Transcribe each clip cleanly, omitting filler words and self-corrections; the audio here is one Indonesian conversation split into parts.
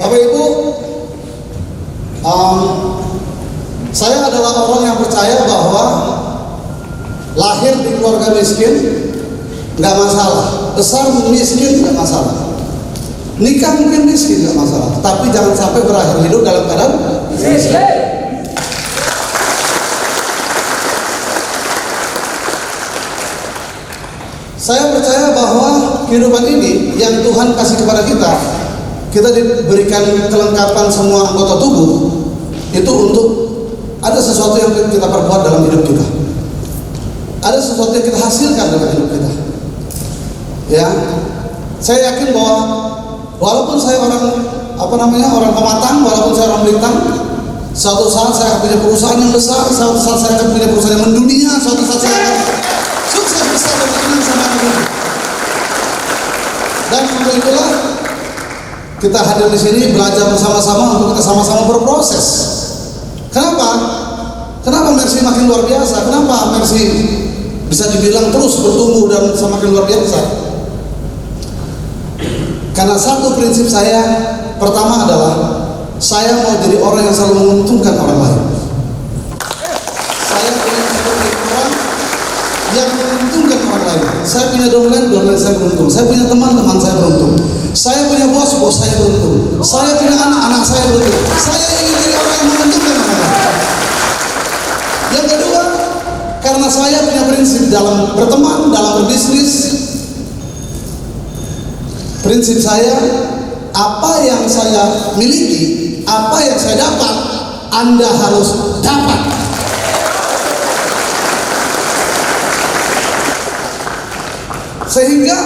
Bapak Ibu, saya adalah orang yang percaya bahwa lahir di keluarga miskin nggak masalah, besar miskin nggak masalah, nikah mungkin miskin nggak masalah, tapi jangan sampai berakhir hidup dalam keadaan miskin. Saya percaya bahwa kehidupan ini yang Tuhan kasih kepada kita diberikan kelengkapan semua anggota tubuh itu untuk ada sesuatu yang kita perbuat dalam hidup kita, ada sesuatu yang kita hasilkan dalam hidup kita. Ya, saya yakin bahwa walaupun saya orang orang pematang, walaupun saya orang melintang, suatu saat saya akan punya perusahaan yang besar, suatu saat saya akan punya perusahaan yang mendunia, suatu saat saya akan sukses besar dan berkenan sama Allah. Dan untuk itulah kita hadir di sini belajar bersama-sama untuk kita sama-sama berproses. Kenapa? Kenapa Mercy makin luar biasa? Kenapa Mercy bisa dibilang terus bertumbuh dan semakin luar biasa? Karena satu prinsip saya pertama adalah saya mau jadi orang yang selalu menguntungkan orang lain. Saya ingin seperti orang yang menguntungkan orang lain. Saya punya downline saya beruntung. Saya punya teman saya beruntung. Saya punya bos saya beruntung. Saya punya anak saya beruntung. Saya ingin jadi orang yang menguntungkan orang lain. Yang kedua, karena saya punya prinsip dalam berteman, dalam berbisnis. Prinsip saya, apa yang saya miliki, apa yang saya dapat, Anda harus dapat. Sehingga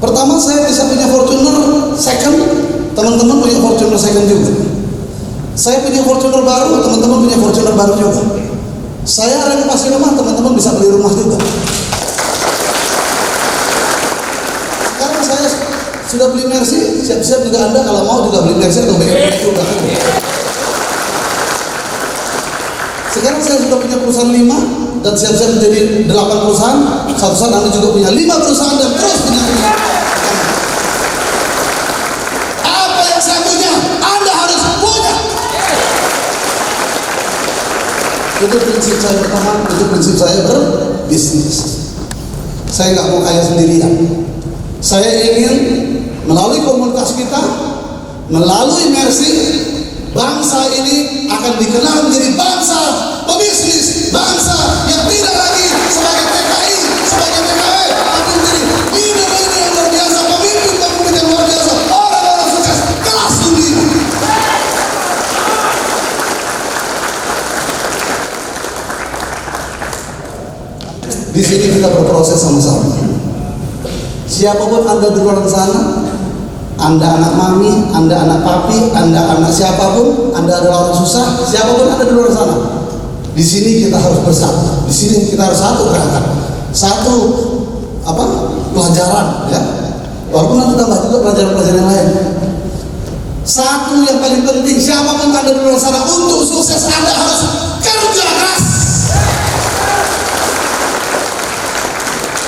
pertama saya bisa punya Fortuner second, teman-teman punya Fortuner second juga. Saya punya Fortuner baru, teman-teman punya Fortuner baru juga. Saya renovasi rumah, teman-teman bisa beli rumah juga. Sekarang saya sudah beli Mercy, siap-siap juga Anda kalau mau juga beli Mercy atau BMW juga. Sekarang saya sudah punya perusahaan 5 dan siap-siap menjadi 8 perusahaan. Satu saat Anda juga punya 5 perusahaan dan terus punya. Apa yang saya punya, Anda harus punya. Itu prinsip saya pertama, itu prinsip saya berbisnis. Saya nggak mau kaya sendirian. Saya ingin melalui komunitas kita, melalui Mercy, bangsa ini akan dikenal menjadi bangsa pebisnis, bangsa yang tidak lagi sebagai TKI, sebagai TKW, tapi menjadi leader-leader yang luar biasa, pemimpin yang luar biasa, orang-orang sukses kelas dunia. Di sini kita berproses sama-sama. Siapapun Anda di luar sana, Anda anak mami, Anda anak papi, Anda anak siapapun, Anda adalah orang susah, siapapun Anda di luar sana. Di sini kita harus bersatu. Di sini kita harus satu gerakan, satu pelajaran, ya. Walaupun nanti tambah juga pelajaran-pelajaran yang lain. Satu yang paling penting, siapapun Anda di luar sana, untuk sukses Anda harus kerja keras.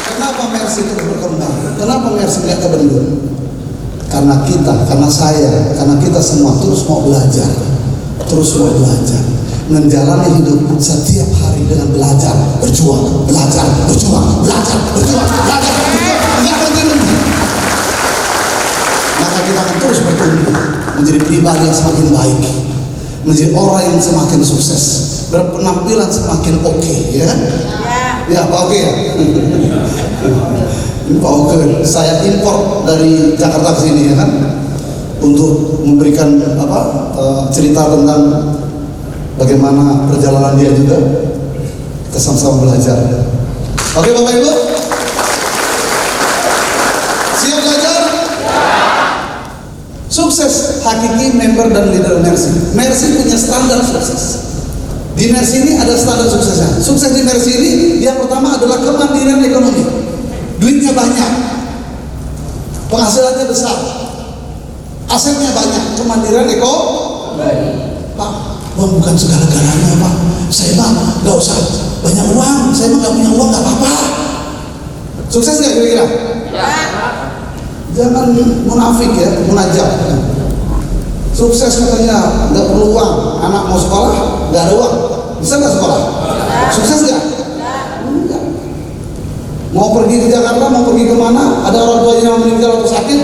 Kenapa Mercy terus berkembang? Kenapa Mercy nggak kebendung? Karena kita semua terus mau belajar, menjalani hidup setiap hari dengan belajar, berjuang, nggak berhenti. Maka kita akan terus bertumbuh menjadi pribadi yang semakin baik, menjadi orang yang semakin sukses, berpenampilan semakin oke, ya kan? Ya, Pak Oke ya. Pak Oke, saya impor dari Jakarta ke sini, ya kan, untuk memberikan cerita tentang bagaimana perjalanan dia juga. Kita sama-sama belajar. Oke, Bapak Ibu, siap belajar? Sukses hakiki member dan leader Mercy. Mercy punya standar sukses. Di Mercy ini ada standar suksesnya. Sukses di Mercy ini yang pertama adalah kemandirian ekonomi. Duitnya banyak, penghasilannya besar, asetnya banyak, kemandirian ekonomi. Pak, bukan segala-galanya Pak. Saya mah nggak usah banyak uang, saya mah nggak punya uang, nggak apa-apa. Sukses nggak kira-kira? Ya. Jangan munafik ya, munajat. Sukses katanya nggak perlu uang, anak mau sekolah nggak ada uang, bisa nggak sekolah? Sukses nggak? Enggak. Mau pergi ke Jakarta, mau pergi kemana, ada orang tuanya yang meninggal atau sakit,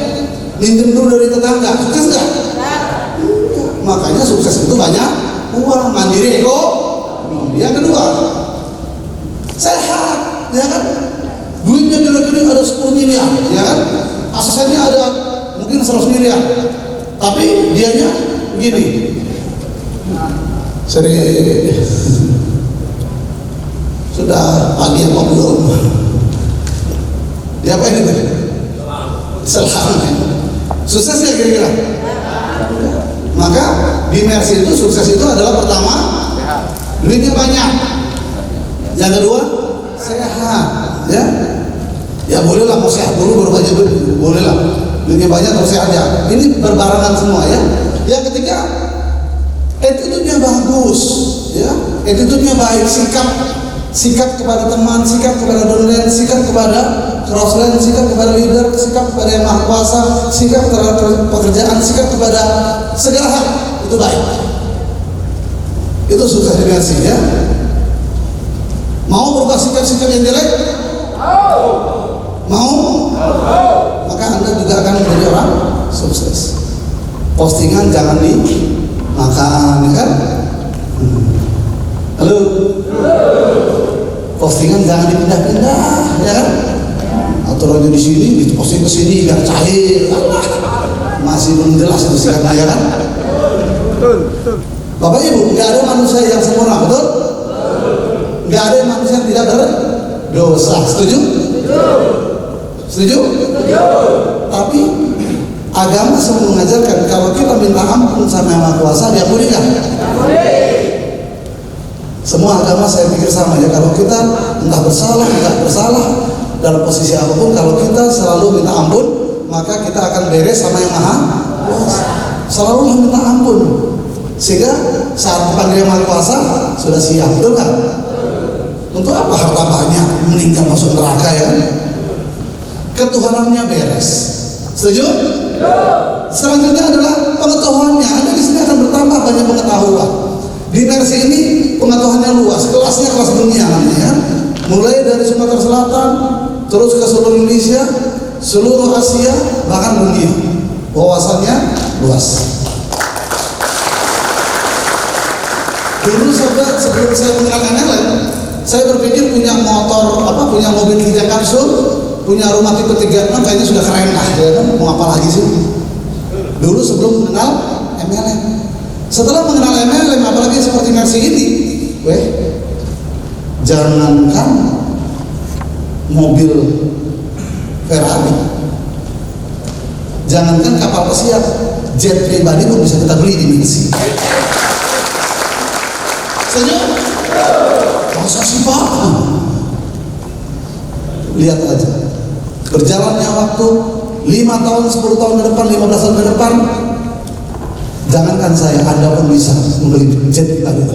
minjem dulu dari tetangga, sukses nggak? Enggak. Makanya sukses itu banyak uang, mandiri, ego. Yang kedua, sehat, ya kan? Duitnya di rekening ada 10 miliar, ya kan? Asetnya ada mungkin 100 miliar. Tapi dianya begini. Sudah pagi apa belum? Dia apa ini tadi? Selam. Sukses nggak kira-kira? Maka di Mercy itu sukses itu adalah pertama duitnya banyak. Yang kedua sehat, ya. Ya bolehlah mau sehat dulu baru banyak duit, bolehlah. Duitnya banyak terus sehat ya. Ini berbarengan semua ya. Yang ketiga, attitude-nya bagus, ya. Attitude-nya baik, sikap kepada teman, sikap kepada downline, sikap kepada crossline, sikap kepada leader, sikap kepada yang maha kuasa, sikap terhadap pekerjaan, sikap kepada segala hal itu baik. Itu sukses di Mercy ya. Mau berubah sikap-sikap yang jelek? Mau? Maka Anda juga akan menjadi orang sukses. Postingan jangan dimakan, ya kan? Halo? Postingan jangan dipindah-pindah, ya kan? Atau aja di sini, diposting ke sini biar cair. Masih belum jelas itu sikapnya, ya kan? Bapak Ibu, nggak ada manusia yang sempurna, betul? Nggak ada manusia yang tidak berdosa. Setuju? Setuju? Tapi agama selalu mengajarkan kalau kita minta ampun sama Yang Maha Kuasa, dia boleh nggak? Semua agama saya pikir sama ya. Kalau kita entah bersalah, enggak bersalah dalam posisi apapun, kalau kita selalu minta ampun, maka kita akan beres sama Yang Maha Kuasa. Selalu minta ampun, sehingga saat dipanggil Yang Maha Kuasa sudah siap, betul kan? Untuk apa harta banyak meninggal masuk neraka ya? Ketuhanannya beres. Setuju? Selanjutnya adalah pengetahuannya. Anda di sini akan bertambah banyak pengetahuan. Di Mercy ini pengetahuannya luas, kelasnya kelas dunia namanya. Mulai dari Sumatera Selatan, terus ke seluruh Indonesia, seluruh Asia, bahkan dunia. Wawasannya luas. Dulu sebelum saya mengenal MLM, saya berpikir punya motor punya mobil Kijang Kapsul, punya rumah tipe 36 kayaknya sudah keren lah, ya kan? Mau apa lagi sih? Dulu sebelum mengenal MLM. Setelah mengenal MLM, apalagi seperti Mercy ini, jangankan mobil Ferrari, jangankan kapal pesiar, jet pribadi pun bisa kita beli di Mercy. Setuju? Masa sih Pak? Lihat aja, berjalannya waktu 5 tahun, 10 tahun ke depan, 15 tahun ke depan, jangankan saya, Anda pun bisa membeli jet kita gitu.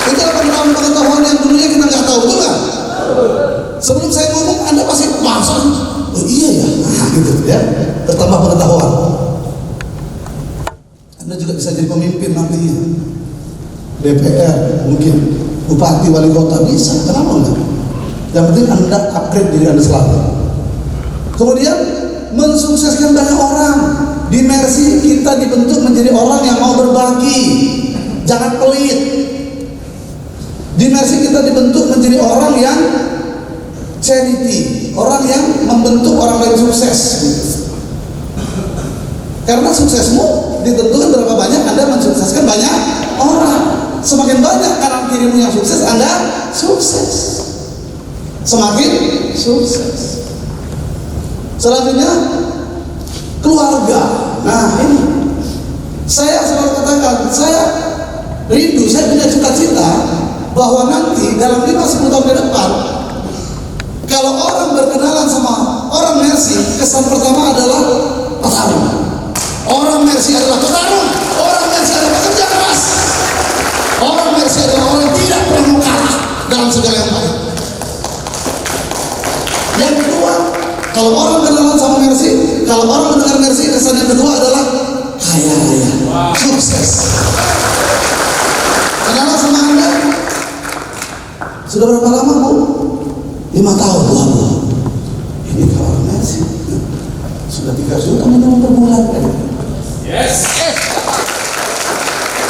Itu pengetahuan yang dulunya kita nggak tahu, betul nggak? Sebelum saya ngomong, Anda pasti masa, oh iya ya, nah, gitu ya, bertambah pengetahuan. Anda juga bisa jadi pemimpin nantinya, DPR, mungkin bupati, wali kota, bisa, kenapa enggak? Yang penting Anda upgrade diri Anda selalu. Kemudian mensukseskan banyak orang. Di Mercy kita dibentuk menjadi orang yang mau berbagi, jangan pelit. Di Mercy kita dibentuk menjadi orang yang charity, orang yang membentuk orang lain sukses. Karena suksesmu ditentukan berapa banyak Anda mensukseskan banyak orang. Semakin banyak kanan kirimu yang sukses, Anda sukses. Semakin sukses. Selanjutnya keluarga. Nah ini saya selalu katakan, saya rindu, saya punya cita-cita bahwa nanti dalam 5-10 tahun ke depan, kalau orang berkenalan sama orang Mercy, kesan pertama adalah petarung. Orang Mercy adalah petarung. Orang Mercy adalah pekerja keras. Orang Mercy adalah orang yang tidak pernah kalah dalam segala yang baik. Yang kedua, kalau orang kenalan sama Mercy, kalau orang mendengar Mercy, kesan yang kedua adalah Sudah berapa lama Bu? 5 tahun. Waduh, ini kalau Mercy sudah 3 juta minimum per bulan kan? Yes.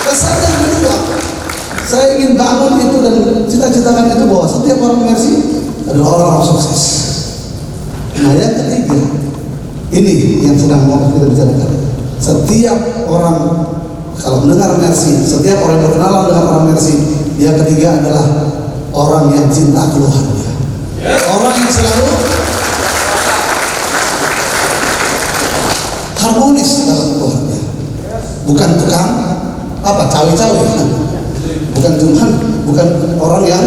Kesan yang kedua, saya ingin bangun itu dan cita-citakan itu bahwa setiap orang Mercy adalah orang sukses. Nah yang ketiga, ini yang sedang mau kita bicarakan. Setiap orang kalau mendengar Mercy, setiap orang yang berkenalan dengan orang Mercy, yang ketiga adalah orang yang cinta keluarga. Orang yang selalu harmonis dalam keluarga. Bukan tukang cawi-cawi. Bukan orang yang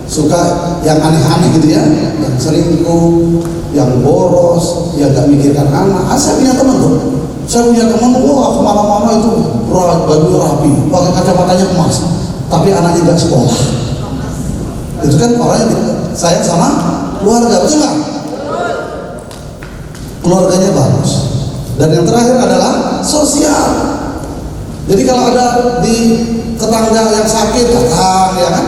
suka yang aneh-aneh gitu ya, yang selingkuh, yang boros, yang gak mikirkan anak. Saya punya teman tuh. Saya punya teman, wah kemana-mana itu baju rapi, pakai kacamatanya emas, tapi anaknya gak sekolah. Itu kan orang yang sayang sama keluarga, betul nggak? Keluarganya bagus. Dan yang terakhir adalah sosial. Jadi kalau ada di tetangga yang sakit datang, ya kan?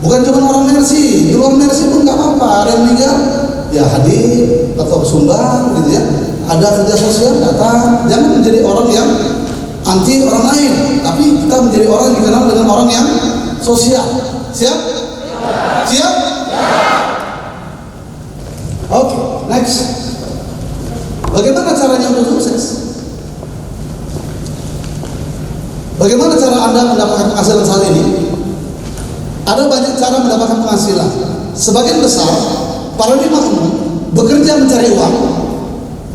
Bukan cuma orang Mercy, di luar Mercy pun nggak apa-apa. Ada yang meninggal, ya hadir atau sumbang, gitu ya. Ada kerja sosial datang. Jangan menjadi orang yang anti orang lain, tapi kita menjadi orang yang dikenal dengan orang yang sosial. Siap? Siap? Oke, next. Bagaimana caranya untuk sukses? Bagaimana cara Anda mendapatkan penghasilan saat ini? Ada banyak cara mendapatkan penghasilan. Sebagian besar paradigma umum bekerja mencari uang,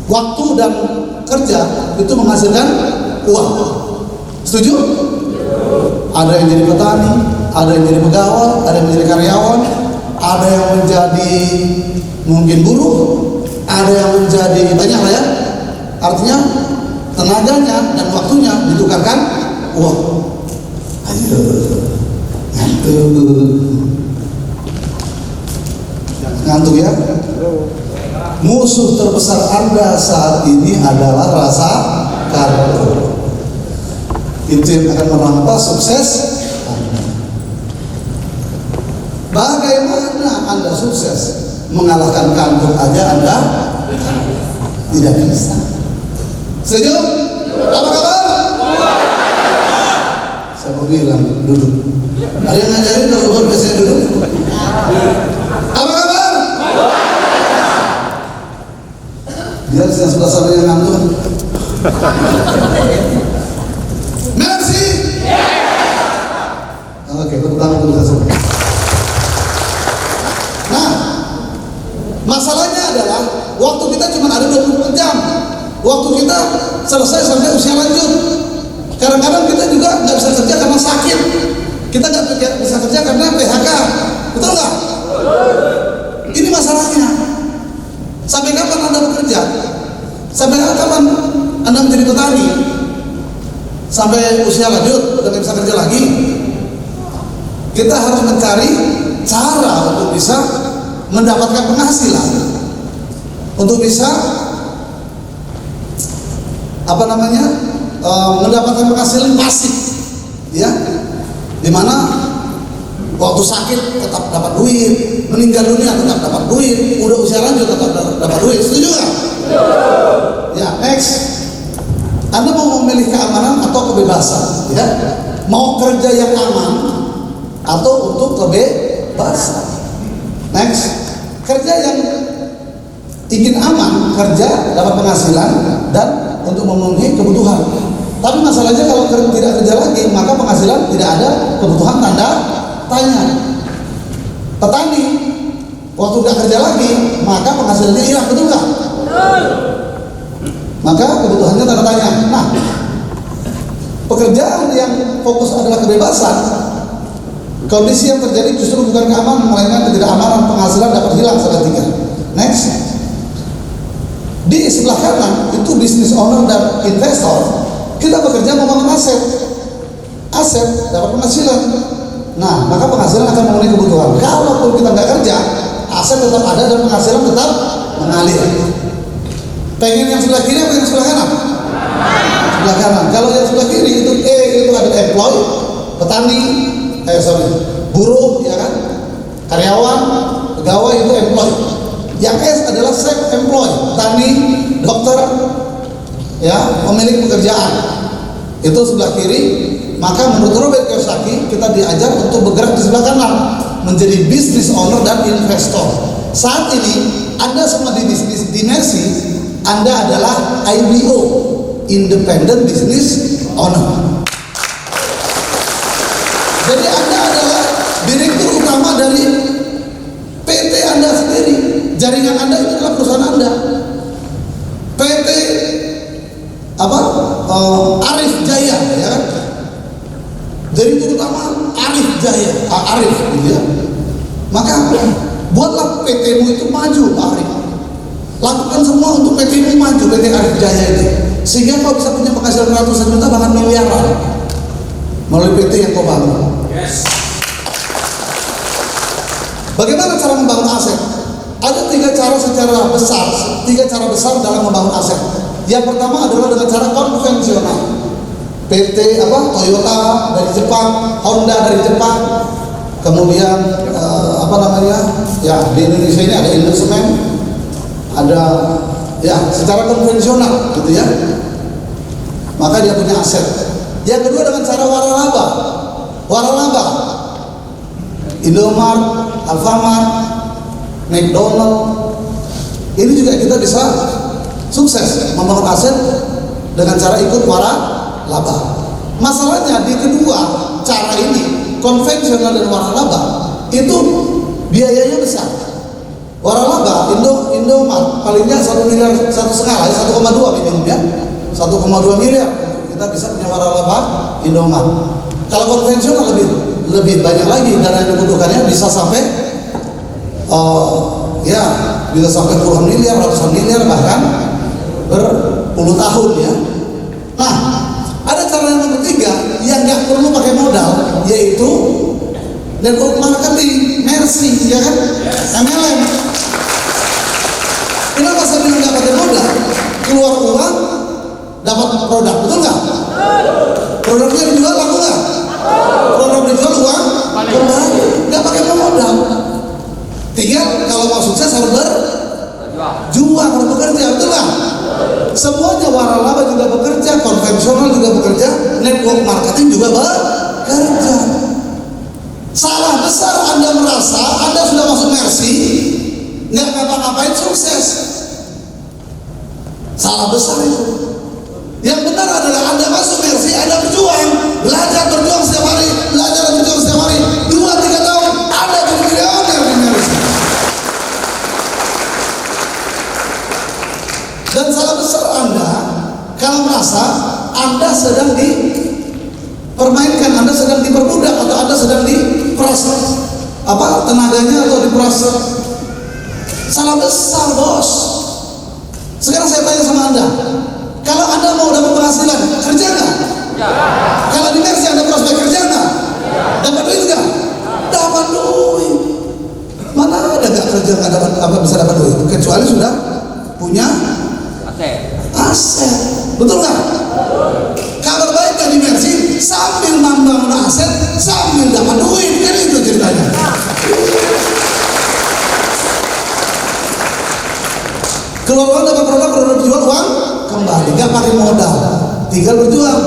waktu dan kerja itu menghasilkan uang. Setuju? Ada yang jadi petani, ada yang jadi pegawai, ada yang menjadi karyawan, ada yang menjadi mungkin buruh, ada yang menjadi banyak lah ya. Artinya tenaganya dan waktunya ditukarkan uang. Ayo, ngantuk ya. Musuh terbesar Anda saat ini adalah rasa kantuk. Itu yang akan merampas sukses Anda. Bagaimana Anda sukses? Mengalahkan kantuk aja Anda tidak bisa. Setuju? Apa kabar? Saya mau bilang duduk. Ada yang ngajarin kalau biasanya duduk? Apa kabar? Biar yang sebelah sana yang ngantuk. Mercy. Oke, tepuk tangan untuk kita semua. Nah, masalahnya adalah waktu kita cuma ada 24 jam. Waktu kita selesai sampai usia lanjut. Kadang-kadang kita juga nggak bisa kerja karena sakit. Kita nggak bisa kerja karena PHK. Betul nggak? Ini masalahnya. Sampai kapan Anda bekerja? Sampai kapan Anda menjadi petani? Sampai usia lanjut, udah nggak bisa kerja lagi. Kita harus mencari cara untuk bisa mendapatkan penghasilan, untuk bisa mendapatkan penghasilan pasif, ya, dimana waktu sakit tetap dapat duit, meninggal dunia tetap dapat duit, udah usia lanjut tetap dapat duit. Setuju nggak? Ya, next. Anda mau memilih keamanan atau kebebasan? Ya, mau kerja yang aman atau untuk kebebasan? Next. Kerja yang ingin aman, kerja dapat penghasilan dan untuk memenuhi kebutuhan. Tapi masalahnya kalau tidak kerja lagi, maka penghasilan tidak ada, kebutuhan tanda tanya. Petani waktu tidak kerja lagi, maka penghasilannya hilang, betul nggak? Maka kebutuhannya tanda tanya. Nah, pekerjaan yang fokus adalah kebebasan, kondisi yang terjadi justru bukan keamanan, melainkan ketidakamanan, penghasilan dapat hilang seketika. Next. Di sebelah kanan itu bisnis owner dan investor. Kita bekerja membangun aset, dapat penghasilan. Nah, maka penghasilan akan memenuhi kebutuhan. Kalaupun kita nggak kerja, aset tetap ada dan penghasilan tetap mengalir. Pengen yang sebelah kiri apa yang sebelah kanan? Sebelah kanan. Kalau yang sebelah kiri itu itu ada employee, petani, buruh, ya kan? Karyawan, pegawai itu employee. Yang S adalah self-employed, tani, dokter, ya, pemilik pekerjaan. Itu sebelah kiri. Maka menurut Robert Kiyosaki, kita diajar untuk bergerak di sebelah kanan, menjadi business owner dan investor. Saat ini Anda semua di bisnis dimensi, Anda adalah IBO, Independent Business Owner. Jadi Anda adalah direktur utama dari PT Anda sendiri. Jaringan Anda itu adalah perusahaan Anda. PT Arif Jaya, ya kan? Direktur utama Arif Jaya, Arif, gitu ya. Maka buatlah PT-mu itu maju, Pak Arif. Lakukan semua untuk PT-mu maju, PT Arif Jaya itu, sehingga kau bisa punya penghasilan ratusan juta bahkan miliaran melalui PT yang kau bangun. Yes. Bagaimana cara membangun aset? Ada tiga cara besar dalam membangun aset. Yang pertama adalah dengan cara konvensional. PT Toyota dari Jepang, Honda dari Jepang, kemudian ya di Indonesia ini ada Indosemen, ada ya secara konvensional gitu ya. Maka dia punya aset. Yang kedua dengan cara waralaba, Indomart, Alfamart, McDonald. Ini juga kita bisa sukses membangun aset dengan cara ikut waralaba. Masalahnya di kedua cara ini, konvensional dan waralaba, itu biayanya besar. Waralaba, Indomart palingnya 1,5 miliar, 1,2 minimum ya, 1,2 miliar kita bisa punya waralaba Indomart. Kalau konvensional lebih banyak lagi dana yang dibutuhkannya, bisa sampai bisa sampai puluhan miliar, ratusan miliar, bahkan berpuluh tahun ya. Nah, ada cara yang ketiga yang nggak perlu pakai modal, yaitu network marketing, Mercy, ya kan? MLM. Kenapa saya bilang nggak pakai modal? Keluar uang, dapat produk, betul nggak? Produknya dijual, laku nggak? Produk dijual, uang kembali, nggak pakai modal. Tinggal kalau mau sukses harus berjuang, harus bekerja, betul nggak? Semuanya waralaba juga bekerja, konvensional juga bekerja, network marketing juga bekerja. Salah besar Anda merasa Anda sudah masuk Mercy, nggak ngapa-ngapain sukses. Salah besar itu. Yang benar adalah Anda masuk Mercy, Anda berjuang, berjuang setiap hari, berjuang setiap hari, 2-3 tahun, Anda jadi miliuner di Mercy. Dan salah besar Anda kalau merasa Anda sedang dipermainkan, Anda sedang diperbudak, atau Anda sedang diperas tenaganya atau diperas. Salah besar, bos. Sekarang saya tanya sama Anda, kalau Anda mau dapat penghasilan, kerja nggak? Ya. Kalau di Mercy Anda prospek, kerja nggak? Ya. Dapat duit nggak? Dapat duit. Mana ada nggak kerja nggak dapat bisa dapat duit? Kecuali sudah punya aset. Betul nggak? Kabar baiknya di Mercy, sambil membangun aset, sambil dapat duit, kan itu ceritanya. Keluar uang, dapat produk dijual, uang kembali, nggak pakai modal, tinggal berjuang,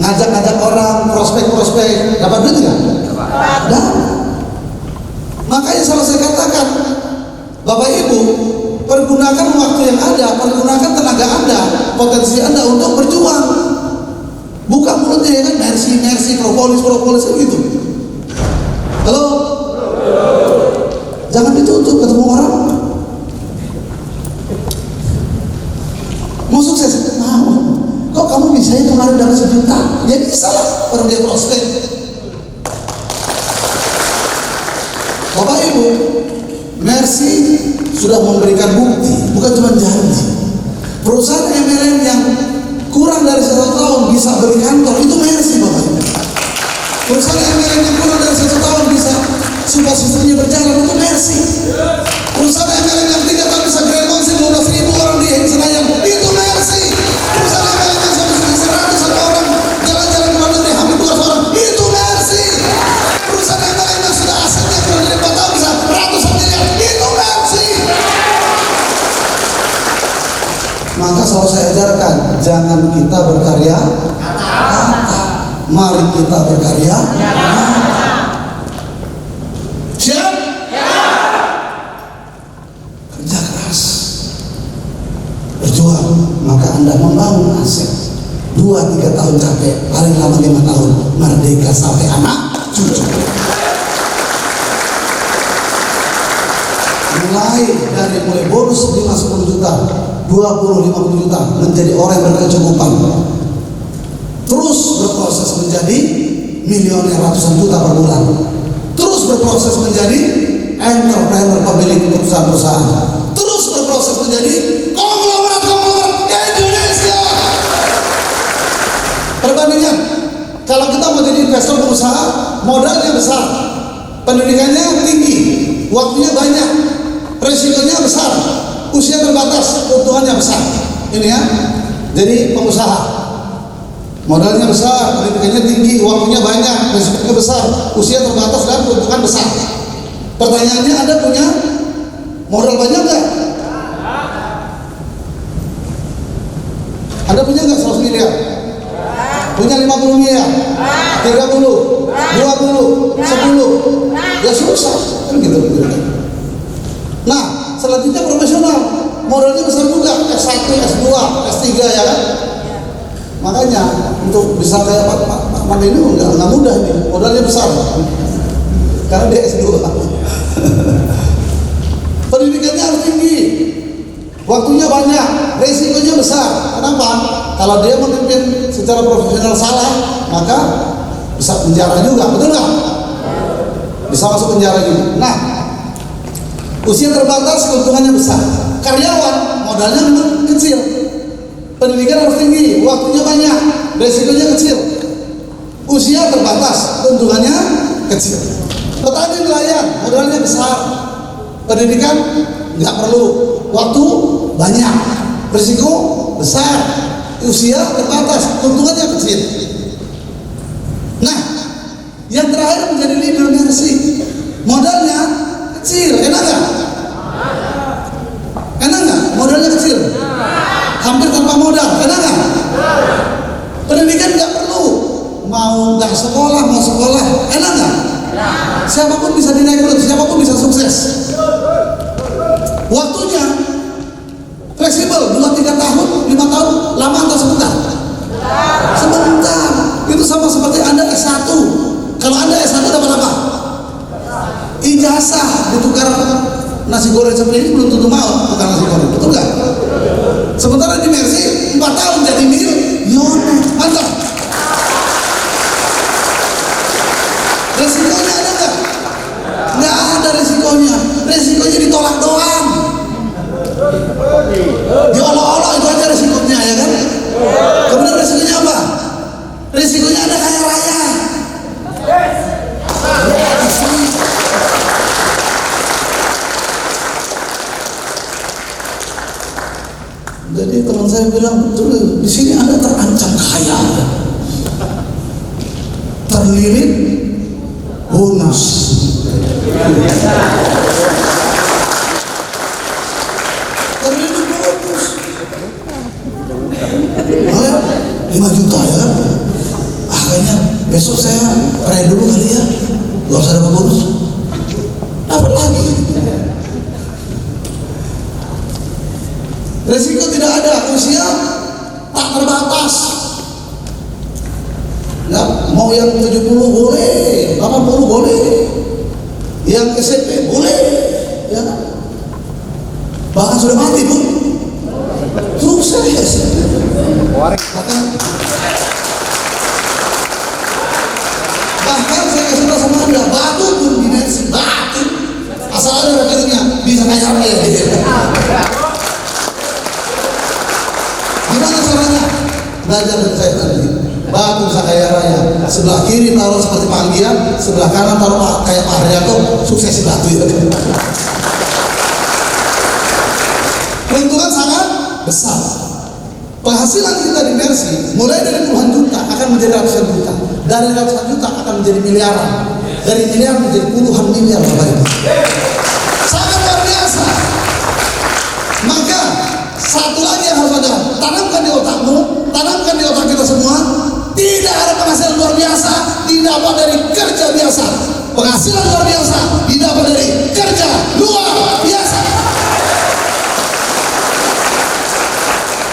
ngajak orang, prospek, dapat duit nggak? Dapat. Makanya selalu saya katakan, Bapak Ibu, pergunakan waktu yang ada, pergunakan tenaga Anda, potensi Anda untuk berjuang. Buka mulutnya, ya kan? Mercy, propolis gitu. Halo? Jangan ditutup ketemu orang. Mau sukses? Mau. Kok kamu bisa ya kemarin dapat 1 juta? Ya bisa lah, orang dia prospek. Bapak Ibu, Mercy sudah memberikan bukti, bukan cuma janji. Perusahaan MLM yang kurang dari 1 tahun bisa beri kantor, itu Mercy, Bapak Ibu. Perusahaan MLM yang kurang dari 1 tahun bisa supaya sistemnya berjalan, itu Mercy. Perusahaan MLM yang 3 tahun bisa grand launching 12.000 orang di Senayan, itu Mercy. Perusahaan MLM yang sampai 100 orang jalan-jalan ke luar negeri hampir 200 orang, itu Mercy. Perusahaan MLM yang sudah asetnya Maka selalu saya ajarkan, jangan kita berkarya nyata, mari kita berkarya nyata. Siap? Kerja keras, berjuang, maka Anda membangun aset. 2-3 tahun capek, paling lama 5 tahun, merdeka sampai anak cucu. Mulai bonus 5-10 juta, 20-50 juta, menjadi orang yang berkecukupan. Terus berproses menjadi milioner ratusan juta per bulan. Terus berproses menjadi entrepreneur, pemilik perusahaan-perusahaan. Terus berproses menjadi konglomerat Indonesia. Perbandingan, kalau kita mau jadi investor pengusaha, modalnya besar, pendidikannya tinggi, waktunya banyak, resikonya besar, usia terbatas, keuntungannya besar. Ini ya, jadi pengusaha, modalnya besar, pendidikannya tinggi, waktunya banyak, resikonya besar, usia terbatas dan keuntungan besar. Pertanyaannya, Anda punya modal banyak nggak? Anda punya nggak 100 miliar? Punya 50 miliar? 30? 20? 10? Ya susah, kan gitu. Nah, selanjutnya profesional, modalnya besar juga, S1, S2, S3 ya kan? Makanya untuk bisa kayak Pak Mandi ini nggak mudah nih, modalnya besar, karena dia S2. Pendidikannya harus tinggi, waktunya banyak, resikonya besar. Kenapa? Kalau dia memimpin secara profesional salah, maka bisa penjara juga, betul nggak? Bisa masuk penjara juga. Nah, usia terbatas, keuntungannya besar. Karyawan, modalnya memang kecil. Pendidikan harus tinggi, waktunya banyak, resikonya kecil. Usia terbatas, keuntungannya kecil. Petani nelayan, modalnya besar. Pendidikan nggak perlu, waktu banyak, risiko besar. Usia terbatas, keuntungannya kecil. Nah, yang terakhir menjadi leader Mercy, modalnya kecil, enak nggak? Enak nggak? Modalnya kecil, hampir tanpa modal, enak nggak? Pendidikan nggak perlu, mau nggak sekolah, mau sekolah, enak nggak? Siapapun bisa direkrut, siapapun bisa sukses. Waktunya fleksibel, 2-3 tahun, 5 tahun, lama atau sebentar? Sebentar. Itu sama seperti Anda S1. Kalau Anda S1 dapat apa? Ijazah, ditukar nasi goreng seperti ini belum tentu mau tukar nasi goreng, betul nggak? Sementara di Mercy 4 tahun jadi milioner, mantap. Resikonya ada nggak? Nggak ada resikonya. Resikonya ditolak doang, diolok-olok, itu aja resikonya ya kan? Kemudian resikonya apa? Resikonya ada kaya raya. Jadi teman saya bilang, betul, di sini Anda terancam kaya, terlilit bonus. Terlilit bonus. 5 juta ya kan? Kayaknya besok saya raya dulu kali ya, gak usah dapat bonus, dapat lagi. Resiko tidak ada, usia tak terbatas. Nggak mau yang 70 boleh, 80 boleh, yang SMP boleh, ya kan? Bahkan sudah mati pun sukses. Bahkan saya kasih tahu sama Anda, batu pun di Mercy, batu asal ada rekeningnya bisa kaya raya. Gimana caranya? Belajar dari saya tadi. Batu bisa kaya raya. Sebelah kiri taruh seperti Pak Anggian, sebelah kanan taruh kayak Pak Haryanto, sukses batu ya. Keuntungan sangat besar. Penghasilan kita di Mercy mulai dari puluhan juta akan menjadi ratusan juta, dari ratusan juta akan menjadi miliaran, dari miliar menjadi puluhan miliar, Bapak Ibu. Sangat luar biasa. Maka satu lagi yang harus Anda tanamkan di otakmu, tanamkan di otak kita semua. Tidak ada penghasilan luar biasa didapat dari kerja biasa. Penghasilan luar biasa didapat dari kerja luar biasa.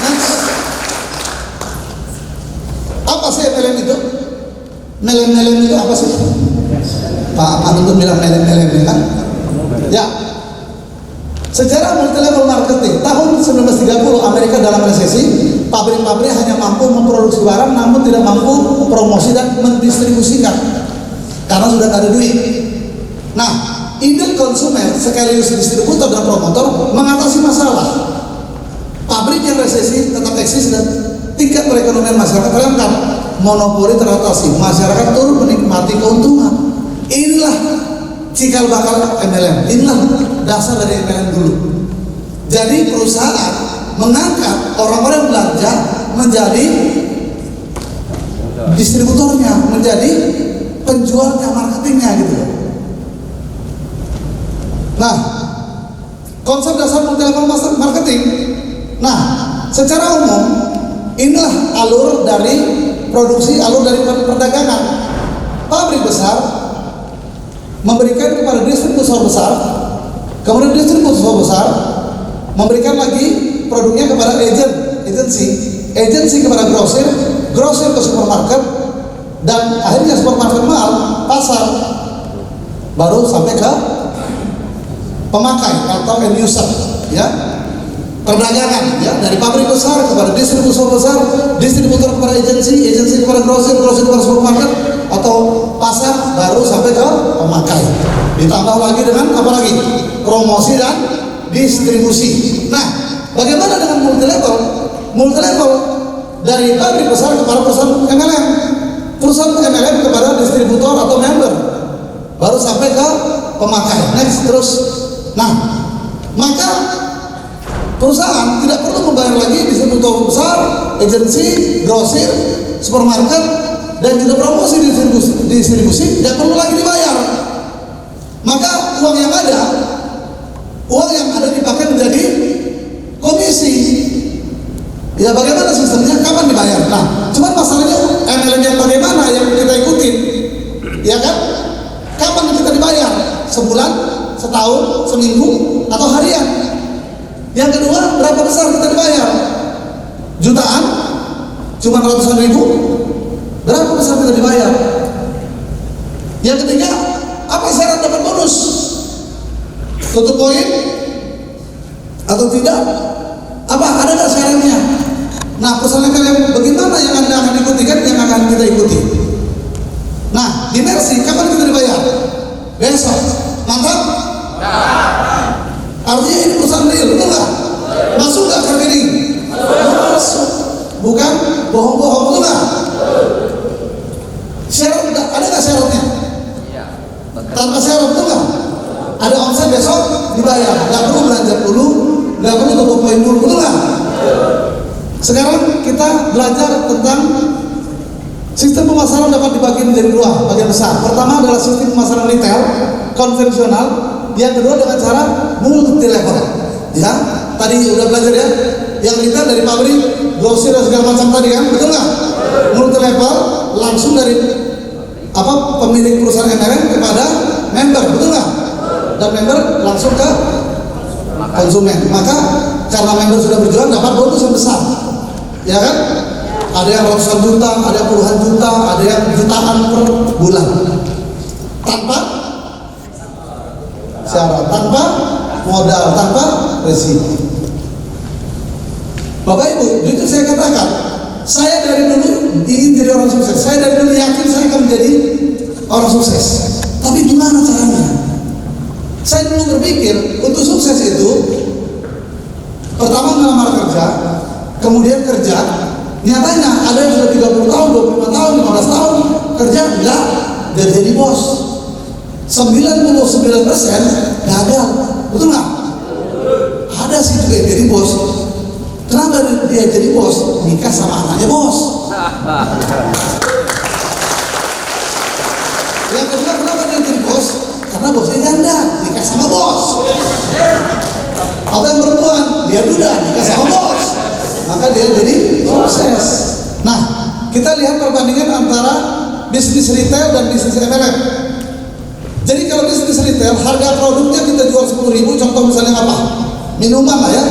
Next. Apa sih MLM itu? MLM itu apa sih? Pak Manuntun bilang MLM kan? Ya. Sejarah multi level marketing tahun 1930 Amerika dalam resesi, pabrik-pabrik hanya mampu memproduksi barang namun tidak mampu promosi dan mendistribusikan karena sudah ada duit. Nah, ide konsumen sekaligus distributor dan promotor mengatasi masalah. Pabrik yang resesi tetap eksis dan tingkat perekonomian masyarakat terangkat, monopoli teratasi, masyarakat turut menikmati keuntungan. Inilah cikal bakal MLM, inilah dasar dari MLM dulu. Jadi perusahaan mengangkat orang-orang belanja menjadi distributornya, menjadi penjualnya, marketingnya gitu. Nah, konsep dasar multi level marketing. Nah, secara umum inilah alur dari produksi, alur dari perdagangan. Pabrik besar memberikan kepada distributor besar, kemudian distributor besar memberikan lagi produknya kepada agensi kepada grosir ke supermarket, dan akhirnya supermarket mahal, pasar, baru sampai ke pemakai atau end user, ya. Perdagangan, ya, dari pabrik besar kepada distributor besar, distributor kepada agensi kepada grosir kepada supermarket atau pasar, baru sampai ke pemakai. Ditambah lagi dengan apa lagi? Promosi dan distribusi. Nah, bagaimana dengan multi level? Multi level dari pabrik besar kepada perusahaan MLM, perusahaan MLM kepada distributor atau member, baru sampai ke pemakai. Next, terus. Nah, maka perusahaan tidak perlu membayar lagi distributor besar, agensi, grosir, supermarket, dan juga promosi distribusi tidak perlu lagi dibayar. Maka uang yang ada dipakai menjadi komisi. Ya, bagaimana sistemnya? Kapan dibayar? Nah, cuman masalahnya MLM yang bagaimana yang kita ikutin, ya kan? Kapan kita dibayar? Sebulan, setahun, seminggu, atau harian? Yang kedua, berapa besar kita dibayar? Jutaan? Cuma ratusan ribu? Berapa besar kita dibayar? Yang ketiga, apa syarat dapat bonus? Tutup poin atau tidak? Apa ada nggak syaratnya? Nah, perusahaan MLM bagaimana yang Anda akan ikuti, kan yang akan kita ikuti. Nah, di Mercy kapan kita dibayar? Besok. Mantap? Artinya ini perusahaan real, betul nggak? Masuk nggak ke rekening? Masuk. Bukan bohong-bohong, betul nggak? Syarat ada nggak syaratnya? Tanpa syarat, betul nggak? Ada omset besok dibayar, nggak perlu belanja dulu, nggak perlu tutup poin dulu, betul nggak? Sekarang kita belajar tentang sistem pemasaran dapat dibagi menjadi dua bagian besar. Pertama adalah sistem pemasaran retail konvensional, yang kedua dengan cara multi level. Ya, tadi udah belajar ya. Yang retail dari pabrik, grosir dan segala macam tadi kan, betul nggak? Multi level langsung dari pemilik perusahaan MLM kepada member, betul nggak? Dan member langsung ke konsumen. Maka karena member sudah berjualan dapat bonus yang besar, ya kan? Ada yang ratusan juta, ada yang puluhan juta, ada yang jutaan per bulan, tanpa syarat, tanpa modal, tanpa resiko. Bapak Ibu, jujur saya katakan, saya dari dulu ingin jadi orang sukses. Saya dari dulu yakin saya akan menjadi orang sukses. Tapi gimana caranya? Saya dulu berpikir untuk sukses itu pertama melamar kerja, kemudian kerja. Nyatanya ada yang sudah 30 tahun, 25 tahun, 15 tahun kerja enggak jadi bos. 99% gagal, betul nggak? Ada sih juga yang jadi bos. Kenapa dia jadi bos? Nikah sama anaknya bos. Yang kedua, kenapa dia jadi bos? Karena bosnya janda, nikah sama bos. Atau yang perempuan, dia duda, nikah sama bos. maka dia jadi sukses. Nah, kita lihat perbandingan antara bisnis retail dan bisnis MLM. Jadi kalau bisnis retail, harga produknya kita jual 10.000, contoh misalnya apa? Minuman lah ya.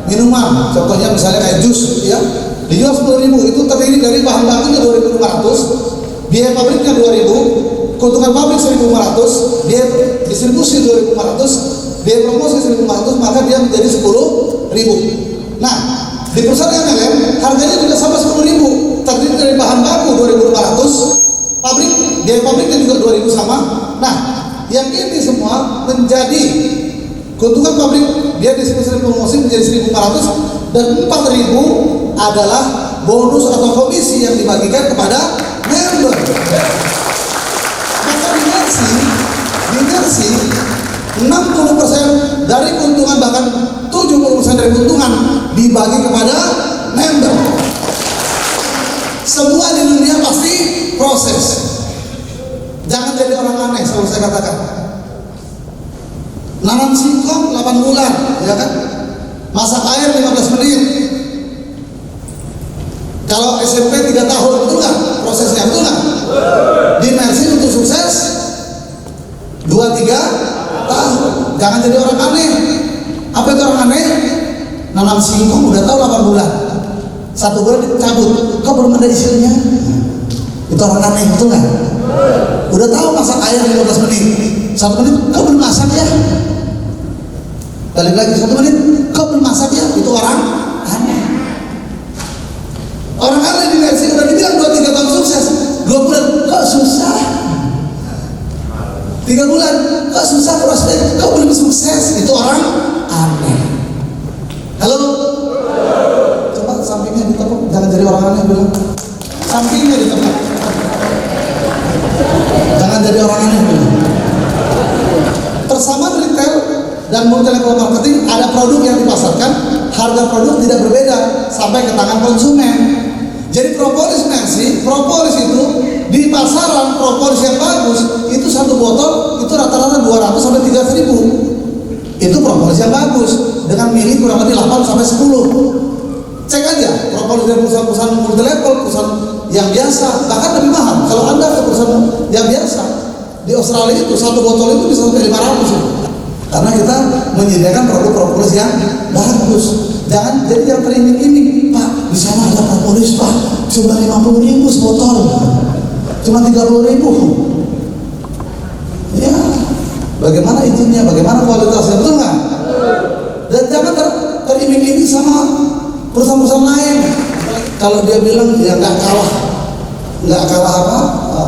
Minuman, contohnya misalnya kayak jus ya. Dijual 10.000, itu terdiri dari bahan bakunya 2.500, biaya pabriknya 2.000, keuntungan pabrik 1.500, biaya distribusi 2.500, biaya promosi 1.500, maka dia menjadi 10.000. Nah, di perusahaan MLM harganya juga sama 10.000, terdiri dari bahan baku 2.500, pabrik, biaya pabriknya juga 2.000 sama. Nah, yang ini semua menjadi keuntungan pabrik, biaya distribusi promosi menjadi 1.500, dan 4.000 adalah bonus atau komisi yang dibagikan kepada member. Maka di Mercy 60% dari keuntungan, bahkan 70% dari keuntungan dibagi kepada member. Semua di dunia pasti proses. Jangan jadi orang aneh, selalu saya katakan. Nanam singkong 8 bulan, ya kan? Masak air 15 menit. Kalau SMP 3 tahun, betul nggak? Prosesnya betul nggak? Di Mercy untuk sukses 2-3 tahun. Jangan jadi orang aneh. Apa itu orang aneh? Nanam singkong udah tahu 8 bulan, 1 bulan dicabut, kok belum ada isinya? Itu orang aneh, betul nggak? Udah tahu masak air 15 menit, 1 menit, kok belum masak ya? Balik lagi 1 menit, kok belum masak ya? Itu orang aneh. Orang aneh di Mercy udah dibilang 2-3 tahun sukses, 2 bulan kok susah, 3 bulan kok susah prospek, kok belum sukses? Itu orang aneh. Halo? Coba sampingnya ditepuk, jangan jadi orang aneh bilang. Sampingnya ditepuk. Jangan jadi orang aneh bilang. Persamaan retail dan multi level marketing, ada produk yang dipasarkan, harga produk tidak berbeda sampai ke tangan konsumen. Jadi propolis Mercy, propolis itu di pasaran, propolis yang bagus itu 1 botol itu rata-rata 200 sampai 300 ribu. Itu propolis yang bagus dengan mili kurang lebih 8 sampai 10. Cek aja propolis dari perusahaan-perusahaan multi level, perusahaan yang biasa bahkan lebih mahal. Kalau Anda ke perusahaan yang biasa di Australia itu 1 botol itu bisa sampai 500 ribu. Karena kita menyediakan produk propolis yang bagus. Jangan jadi yang teriming-iming, Pak, di sana ada propolis, Pak, cuma 50 ribu sebotol, cuma 30 ribu. Ya, bagaimana izinnya, bagaimana kualitasnya, betul nggak? Dan jangan teriming-iming sama perusahaan-perusahaan lain. Kalau dia bilang ya nggak kalah apa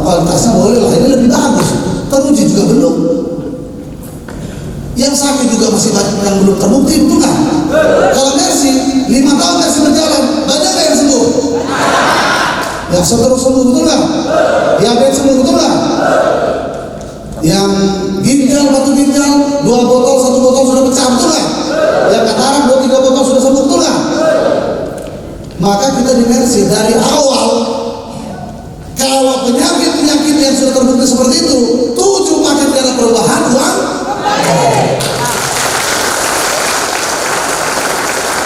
kualitasnya, boleh lah, ini lebih bagus. Teruji juga belum. Yang sakit juga masih banyak yang belum terbukti, betul nggak? Kalau Mercy 5 tahun Mercy berjalan, banyak nggak yang sembuh? Yang seterus sembuh, betul nggak? Diabetes sembuh, betul nggak? Yang ginjal, batu ginjal 2 botol, 1 botol sudah pecah, betul nggak? Yang katarak 2-3 botol sudah sembuh, betul nggak? Maka kita di Mercy dari awal, kalau penyakit yang sudah terbukti seperti itu, 7 paket dana perubahan uang.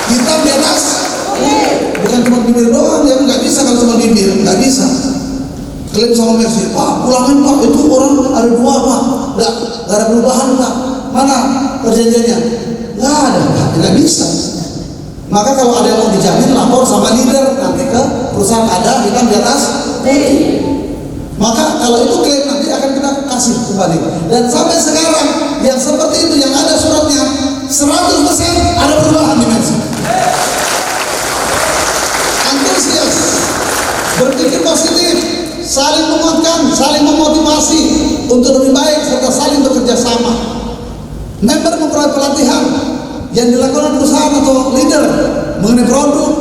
Kita di atas, bukan cuma bibir doang, ya nggak bisa kalau cuma bibir, nggak bisa. Klaim sama Mercy, Pak, pulangin Pak, itu orang ada 2 Pak, nggak ada perubahan Pak, mana perjanjiannya? Nggak ada Pak, nggak bisa. Maka kalau ada yang mau dijamin, lapor sama leader nanti ke perusahaan, ada hitam di atas putih. Maka kalau itu klaim nanti akan kita kasih kembali. Dan sampai sekarang yang seperti itu yang ada suratnya 100% ada perubahan di Mercy. Antusias, berpikir positif, saling menguatkan, saling memotivasi untuk lebih baik serta saling bekerja sama. Member memperoleh pelatihan yang dilakukan oleh perusahaan atau leader mengenai produk,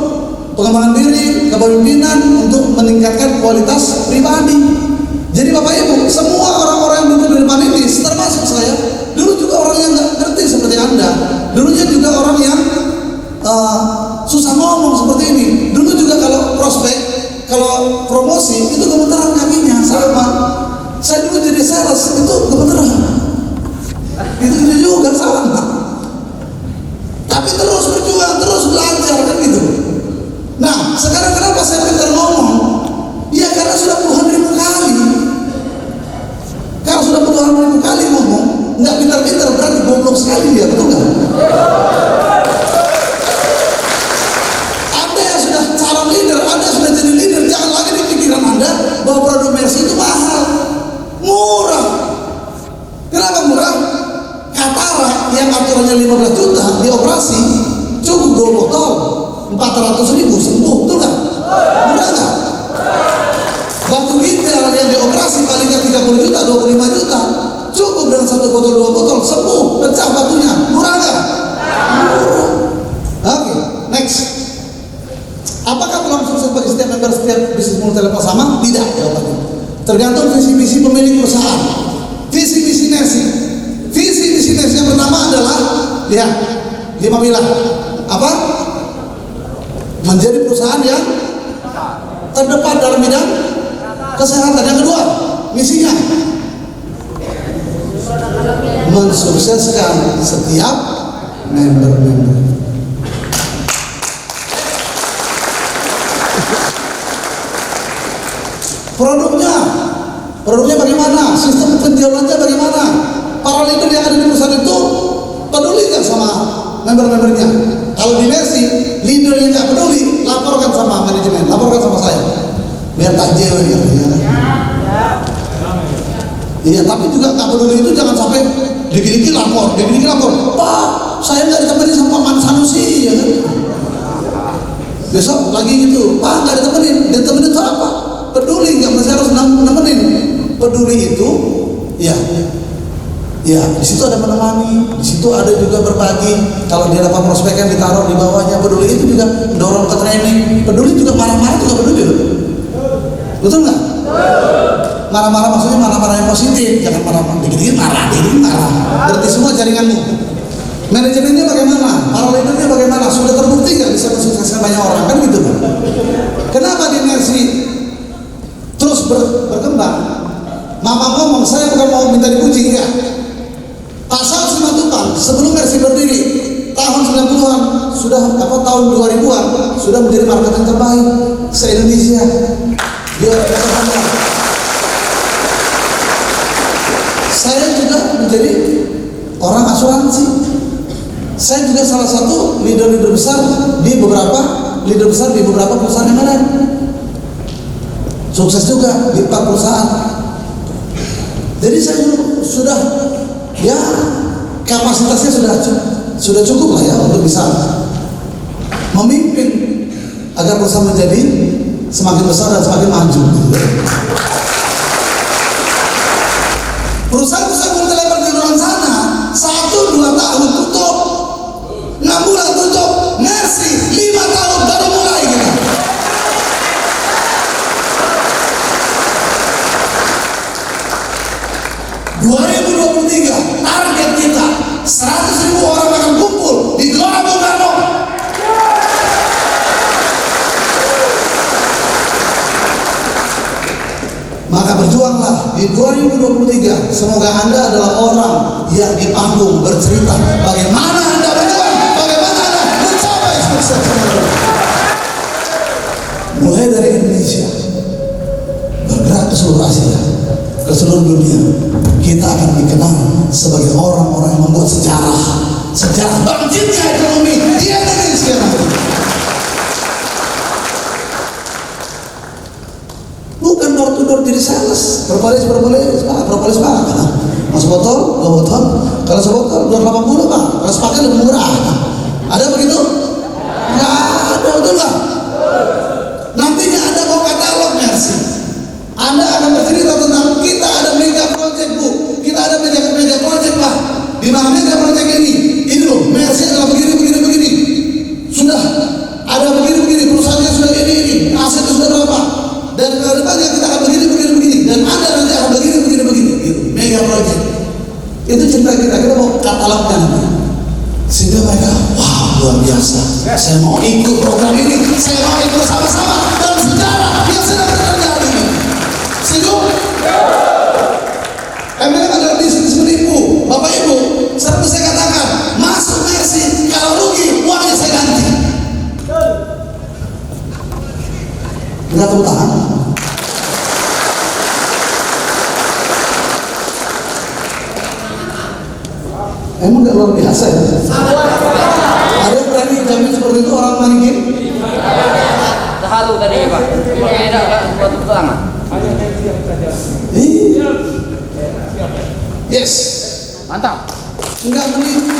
pengembangan diri, kepemimpinan untuk meningkatkan kualitas pribadi. Jadi Bapak Ibu, semua orang-orang yang duduk di depan ini, termasuk saya, dulu juga orang yang nggak ngerti seperti Anda, dulunya juga orang yang susah ngomong seperti ini. Dulu juga kalau prospek, kalau promosi itu gemeteran kakinya sama. Saya dulu jadi sales itu gemeteran, itu juga sama. Tapi terus berjuang, terus belajar kan gitu. Nah, sekarang kenapa saya pintar ngomong? Ya karena sudah puluhan ribu kali. Kalau sudah puluhan ribu kali ngomong, nggak pintar-pintar berarti goblok sekali dia, betul nggak? Anda yang sudah calon leader, Anda sudah jadi leader, jangan lagi di pikiran Anda bahwa produk Mercy itu mahal, murah. Kenapa murah? Katara yang aturannya 15 juta di operasi cukup 2 botol 400.000 sembuh, betul nggak? Murah nggak? Batu ginjal yang dioperasi paling nggak 30 juta, 25 juta, cukup dengan 1 botol 2 botol sembuh, pecah batunya, murah nggak? Murah. Oke, next. Apakah peluang sukses bagi setiap member setiap bisnis multi level sama? Tidak jawabannya. Tergantung visi misi pemilik perusahaan. Visi misi Mercy. Visi misi Mercy yang pertama adalah lihat 5 pilar. Apa? Menjadi perusahaan yang terdepan dalam bidang kesehatan. Yang kedua, misinya mensukseskan setiap member-member. Produknya bagaimana? Sistem penjualannya bagaimana? Para leader yang ada di perusahaan itu peduli nggak sama member-membernya? Kalau di Mercy, leader yang nggak peduli, laporkan sama manajemen, laporkan sama saya. Biar takjil ya. Iya, tapi juga nggak peduli itu jangan sampai dikit-dikit lapor. Pak, saya nggak ditemenin sama Pak Sanusi, ya kan? Besok lagi gitu, Pak nggak ditemenin itu apa? Peduli nggak mesti harus nemenin. Peduli itu, ya, di situ ada menemani, di situ ada juga berbagi. Kalau dia dapat prospek yang ditaruh di bawahnya, peduli itu juga dorong ke training. Peduli juga marah-marah juga peduli loh. Betul nggak? Marah-marah maksudnya marah-marah yang positif, jangan marah-marah dikit-dikit marah. Berarti semua jaringanmu. Manajemennya bagaimana? Para leadernya bagaimana? Sudah terbukti nggak bisa mensukseskan banyak orang kan gitu kan? Kenapa di Mercy terus berkembang? Mama ngomong, saya bukan mau minta dipuji, enggak. Pak Saud Simatupang sebelum Mercy berdiri tahun 90-an sudah tahun 2000-an sudah menjadi marketing terbaik se-Indonesia. Dia saya juga menjadi orang asuransi. Saya juga salah satu leader besar di beberapa perusahaan yang lain. Sukses juga di 4 perusahaan. Jadi saya sudah ya kapasitasnya sudah cukup lah ya untuk bisa memimpin agar perusahaan menjadi semakin besar dan semakin maju. Perusahaan-perusahaan multi level di luar sana 1-2 tahun tutup, 6 bulan tutup. Mercy 5 tahun baru mulai gitu. Target kita 100.000 orang akan kumpul di Gelora Bung Karno. Maka berjuanglah di 2023. Semoga Anda adalah orang yang di panggung bercerita bagaimana Anda berjuang, bagaimana Anda mencapai sukses. Mulai dari Indonesia bergerak ke seluruh Asia, ke seluruh dunia, kita akan dikenal sebagai orang-orang yang membuat sejarah bangkitnya ekonomi di Indonesia nanti. Bukan door to door jadi sales, propolis pak, masuk botol, 2 botol, kalau sebotol 280 pak, kalau sepaket lebih murah. Ada begitu? Nggak ada, betul nggak? Nantinya ada mau katalog Mercy. Anda akan bercerita tentang kita ada mega project bu, kita ada mega project pak. Di mana mega project ini loh, Mercy adalah begini. Sudah ada begini, perusahaannya sudah ini, asetnya sudah berapa. Dan ke depannya kita akan begini. Dan Anda nanti akan begini. Gitu. Mega project. Itu cerita kita mau katalogkan. Sehingga mereka, wah luar biasa. Saya mau ikut program ini, saya mau ikut sama-sama dalam sejarah yang sedang terjadi. Setuju? MLM adalah bisnis menipu. Bapak Ibu, selalu saya katakan, masuk Mercy, kalau rugi, uangnya saya ganti. Enggak tepuk tangan. Emang gak luar biasa ya? Ada yang berani jamin seperti itu orang manikin? Halu tadi Pak. Tidak buat tepuk tangan. Yes. Mantap. Enggak menipu.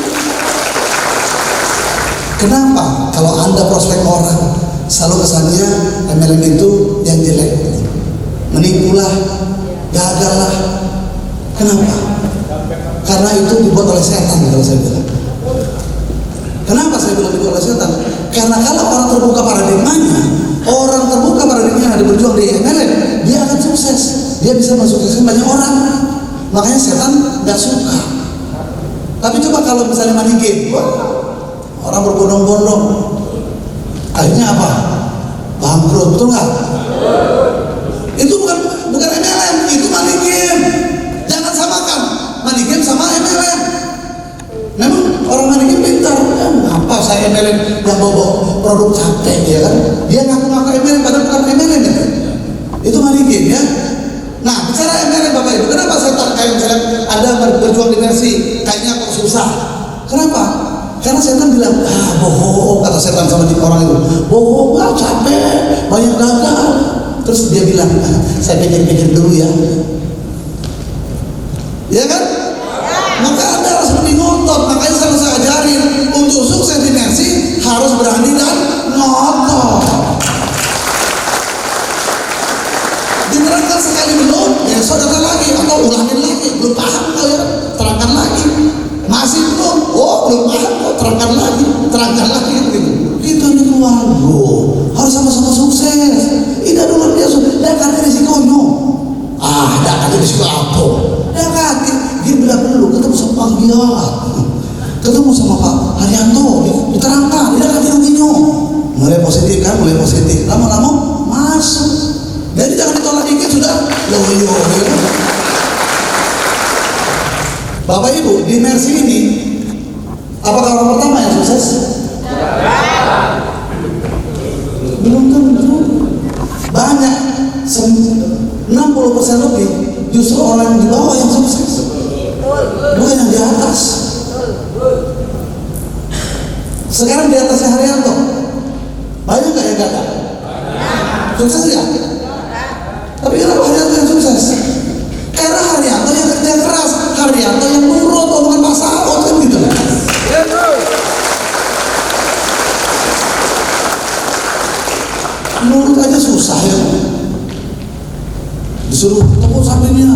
Kenapa? Kalau Anda prospek orang, selalu kesannya MLM itu yang jelek, menipulah, gagallah. Kenapa? Karena itu dibuat oleh setan, kalau saya bilang. Kenapa saya bilang dibuat oleh setan? Karena kalau orang terbuka paradigmanya, orang terbuka paradigmanya ada berjuang di MLM, dia akan sukses, dia bisa mensukseskan banyak orang. Makanya setan nggak suka. Tapi coba kalau misalnya money game, orang berbondong-bondong, akhirnya apa? Bangkrut, betul nggak? Itu bukan MLM, itu money game. Jangan samakan money game sama MLM. Memang orang money game pintar, apa saya MLM yang bawa produk capek, ya kan? Dia ngaku-ngaku MLM padahal bukan MLM itu. Itu money game ya. Nah, bicara MLM Bapak Ibu, kenapa saya tak kayak misalnya Anda berjuang di Mercy, kayaknya kok susah? Kenapa? Karena setan bilang, bohong, kata setan sama orang itu, bohong, capek, banyak gagal. Terus dia bilang, saya pikir-pikir dulu ya. Ya kan? Maka Anda harus lebih ngotot. Makanya selalu saya ajarin, untuk sukses di Mercy harus berani dan ngotot. Diterangkan sekali belum, besok datang lagi atau ulangin lagi, belum paham kok ya, terangkan lagi. Masih belum, belum paham kok, terangkan lagi gitu. Kita ini keluarga, harus sama-sama sukses. Ini luar biasa, dekati risikonya. Dekati risiko apa? Dekati, dia bilang dulu ketemu sama Pak Giat, ketemu sama Pak Haryanto, diterangkan, dekati ruginya. Mulai positif kan, lama-lama masuk. Jadi jangan ditolak dikit sudah loyo. Bapak Ibu di Mercy ini, apakah orang pertama yang sukses? Belum tentu. Banyak 60% lebih justru orang di bawah yang sukses, bukan yang di atas. Sekarang di atasnya Haryanto banyak nggak yang gagal? Sukses nggak? Tapi kenapa Haryanto yang sukses? Karena Haryanto yang kerja keras, Haryanto yang nurut omongan Pak Saud kan gitu. Nurut aja susah ya. Disuruh tepuk sampingnya.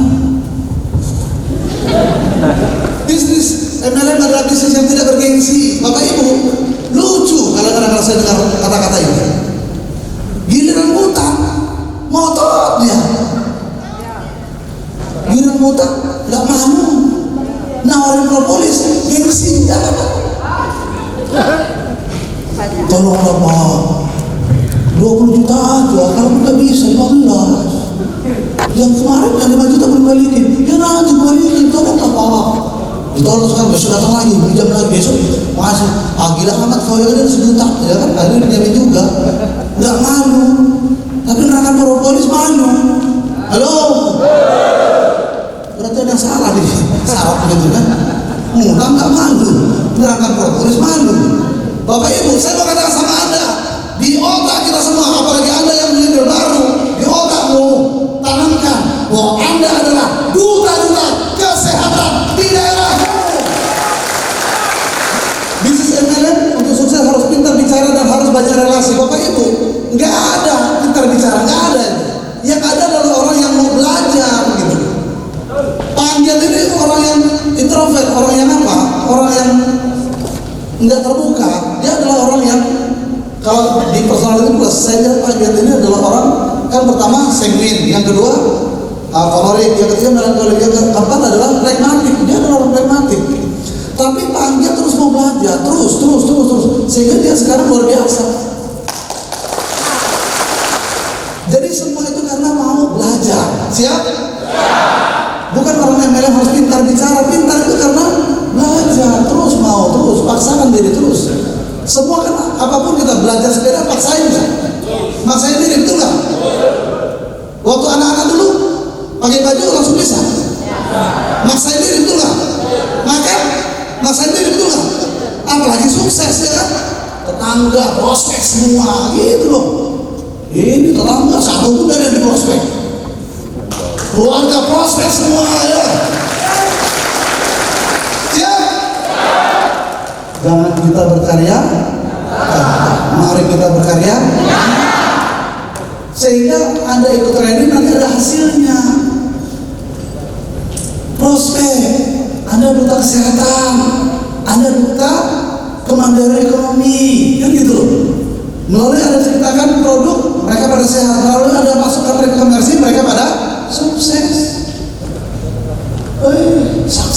Bisnis MLM adalah bisnis yang tidak bergengsi. Bapak Ibu, lucu kadang-kadang saya dengar kata-kata ini. Giliran utang, ngotot dia. Giliran utang, nggak malu. Nawarin propolis, gengsi. Tolonglah Pak, 20 juta aja, kalau nggak bisa 15. Yang kemarin yang 5 juta belum balikin, ya nanti balikin, tolong Pak. Ditolong sekarang, besok datang lagi, pinjam lagi, besok masih, gila amat kau ya udah 1 juta, ya kan, akhirnya pinjamin juga. Nggak malu, tapi nerangkan propolis malu. Halo? Berarti ada yang salah nih, salah begitu kan? Mudah nggak malu, nerangkan propolis malu. Bapak Ibu, saya mau katakan sama Anda, di otak kita semua, apalagi Anda yang leader baru, di otakmu tanamkan bahwa Anda adalah duta-duta kesehatan di daerahmu. Bisnis MLM untuk sukses harus pintar bicara dan harus banyak relasi. Bapak Ibu, nggak ada pintar bicara, nggak ada. Yang ada adalah orang yang mau belajar gitu. Panggil ini orang yang introvert, orang yang apa? Orang yang nggak terbuka. Dia adalah orang yang kalau di personality plus, saya lihat Pak Giat ini adalah orang, kan pertama sanguin, yang kedua kolerik, yang ketiga melankolik, yang keempat adalah pragmatik. Dia adalah orang pragmatik. Tapi Pak Giat terus mau belajar, terus, sehingga dia sekarang luar biasa. Jadi semua itu karena mau belajar. Siap? Bukan orang MLM harus pintar bicara, pintar itu karena belajar, terus mau, terus paksakan diri terus. Semua kan apapun kita belajar sepeda paksain kan? Maksain diri, betul nggak? Waktu anak-anak dulu pakai baju langsung bisa. Maksain diri betul nggak? Makan, maksain diri betul nggak? Apalagi sukses ya kan? Tetangga, prospek semua gitu loh. Ini tetangga satu pun ada di prospek. Keluarga prospek semua ya. Siap? Jangan kita berkarya. Mari kita berkarya. Sehingga Anda ikut training nanti ada hasilnya. Prospek, Anda buta kesehatan, Anda buta kemandirian ekonomi, kan gitu. Melalui Anda ceritakan produk, mereka pada sehat. Melalui Anda masukkan rekomendasi, mereka pada sukses. Sak.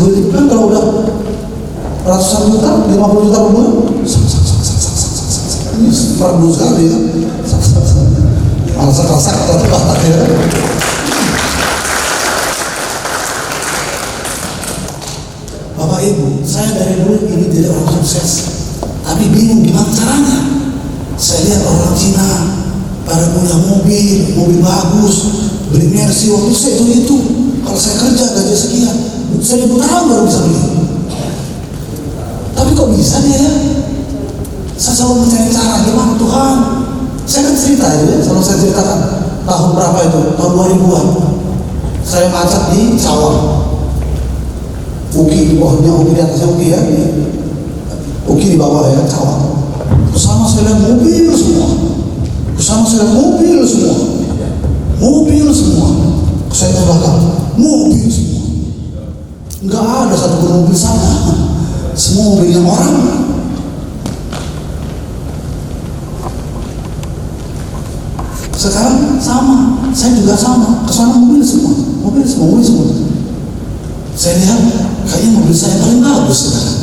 Duit kan kalau udah ratusan juta, 50 juta per bulan, sak. Ini perlu sekali ya. Sak atau batak ya. Bapak Ibu, saya dari dulu ini jadi orang sukses, tapi bingung gimana caranya. Saya lihat orang Cina pada punya mobil bagus, beli Mercy. Waktu saya itu kalau saya kerja gaji sekian, saya 1.000 tahun baru bisa beli. Tapi kok bisa dia ya? Saya selalu mencari cara gimana Tuhan. Saya kan cerita itu ya, selalu saya ceritakan tahun berapa itu, tahun 2000-an. Saya macet di sawah. Uki di bawahnya, Uki di atasnya Uki ya, Uki di bawah ya, sawah. Bersama saya lihat mobil semua. Saya ke belakang, mobil semua. Enggak ada satu pun mobil sama. Semua mobilnya orang. Sekarang sama, saya juga sama. Kesana mobil semua. Saya lihat kayaknya mobil saya paling bagus sekarang.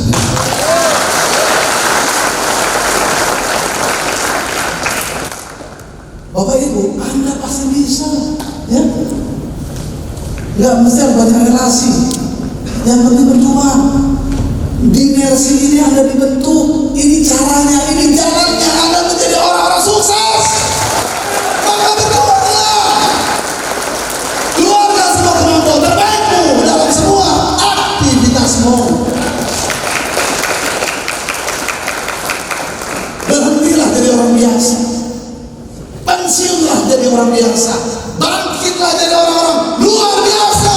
Bapak Ibu, Anda pasti bisa, ya. Nggak mesti harus banyak relasi. Yang penting berjuang. Di Mercy ini Anda dibentuk. Ini caranya, ini jalannya Anda menjadi orang-orang sukses. Maka berjuanglah. Keluarga semua kemampuan terbaikmu dalam semua aktivitasmu. Berhentilah jadi orang biasa. Pensiunlah jadi orang biasa. Bangkitlah jadi orang-orang luar biasa.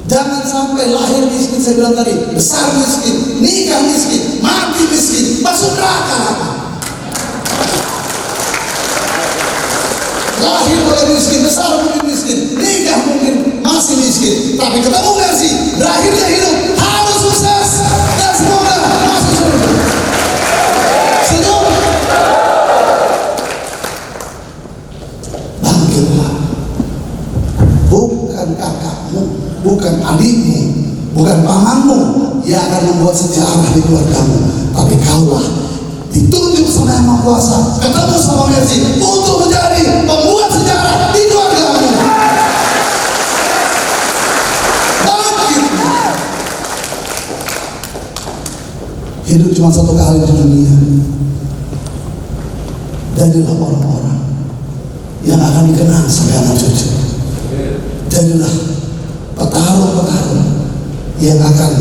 Jangan sampai lahir miskin, saya bilang tadi, besar miskin, nikah miskin, mati miskin, masuk neraka. Lahir mulai miskin, besar mungkin miskin, nikah mungkin masih miskin, tapi ketemu Mercy, berakhirnya hidup harus sukses dan semoga masuk surga. Senyum. Bangkitlah. Bukan kakakmu, bukan adikmu, bukan pamanmu yang akan membuat sejarah di keluargamu, tapi kaulah ditunjuk sama Yang Maha Kuasa, ketemu sama Mercy untuk menjadi pembuat sejarah di keluargamu. Bangkit. Hidup cuma satu kali di dunia. Jadilah orang-orang yang akan dikenang sampai anak cucu. Jadilah petarung-petarung yang akan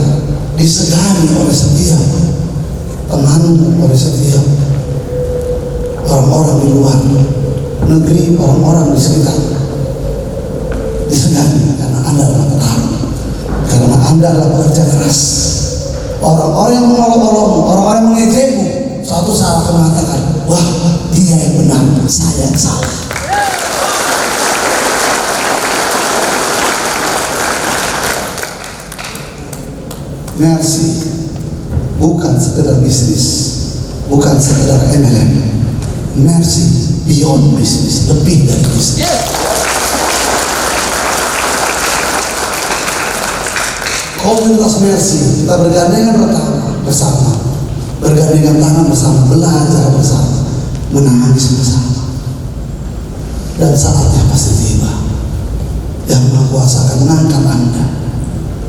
disegani oleh setiap temanmu, oleh setiap orang-orang di luar negeri, orang-orang di sekitar. Disegani karena Anda adalah petarung, karena Anda adalah pekerja keras. Orang-orang yang mengolok-olokmu, orang-orang yang mengejekmu, suatu saat akan mengatakan, wah, dia yang benar, saya yang salah. Mercy bukan sekedar bisnis, bukan sekedar MLM. Mercy beyond bisnis, lebih dari bisnis. Komunitas Mercy, kita bergandengan bersama, bergandengan tangan bersama, belajar bersama, menangis bersama. Dan saatnya pasti tiba. Yang Maha Kuasa akan mengangkat Anda.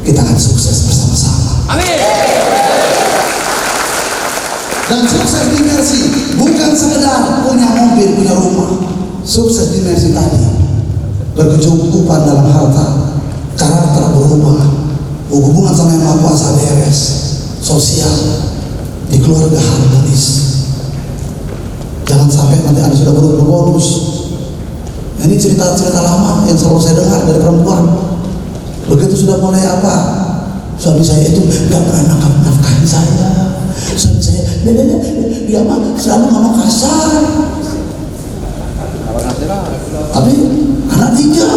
Kita akan sukses bersama-sama. Amin. Dan sukses di Mercy bukan sekedar punya mobil, punya rumah. Sukses di Mercy tadi berkecukupan dalam harta, karakter berubah, hubungan sama yang Maha Kuasa beres, sosial di keluarga harmonis. Jangan sampai nanti Anda sudah bonus. Ini cerita-cerita lama yang selalu saya dengar dari perempuan. Begitu sudah mulai suami saya itu gak pernah nafkahin saya. Suami saya, dia mah selalu ngomong kasar. Tapi anak 3 ya.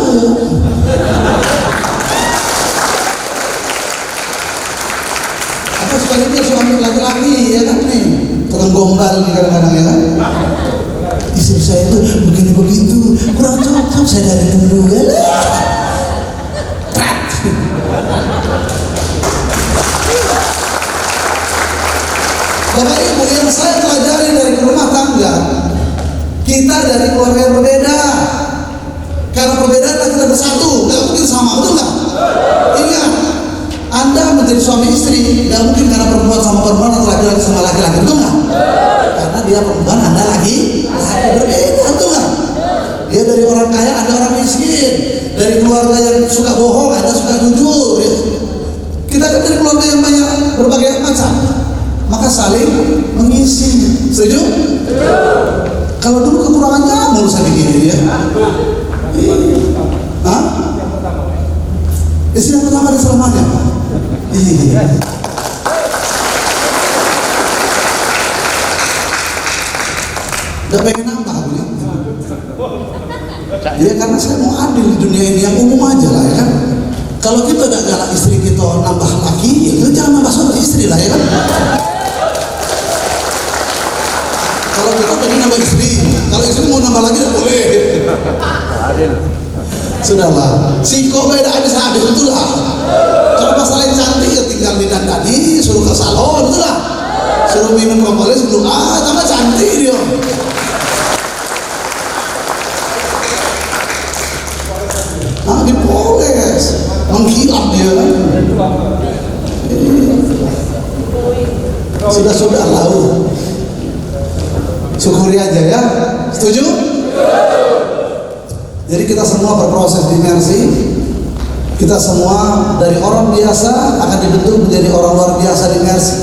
Atau sebaliknya suami laki-laki ya kan nih, tukang gombal nih kadang-kadang ya kan. Istri saya itu begini-begitu, kurang cocok saya dari dulu ya. Bapak Ibu, yang saya pelajari dari rumah tangga, kita dari keluarga yang berbeda. Karena perbedaan kita bersatu, nggak mungkin sama, betul nggak? Ingat, Anda menjadi suami istri, nggak mungkin karena perempuan sama perempuan atau laki-laki sama laki-laki, betul nggak? Karena dia perempuan, Anda lagi berbeda, betul nggak? Dia dari orang kaya, Anda orang miskin. Dari keluarga yang suka bohong, Anda suka jujur. Ya. Kita kan dari keluarga yang banyak berbagai macam. Maka saling mengisi. Setuju? Kalau dulu kekurangannya mulu saya begini ya. Hah? Istri yang pertama dan selamanya. Iya. Udah pengen nambah aku ya. Ya karena saya mau adil di dunia ini yang umum aja lah ya kan. Kalau kita gak galak istri kita nambah laki, ya kita jangan nambah suami istri lah ya kan. Kalau kita pengen nambah istri, kalau istri mau nambah lagi tidak boleh. Sudahlah, siko beda habis-habis betul lah. Kalau masalah yang cantik ya tinggal didandani, suruh ke salon betul lah. Suruh minum propolis belum tambah cantik dia. Dipoles, mengkilap dia. Sudah lalu. Syukuri aja ya. Setuju? Jadi kita semua berproses di Mercy. Kita semua dari orang biasa akan dibentuk menjadi orang luar biasa di Mercy.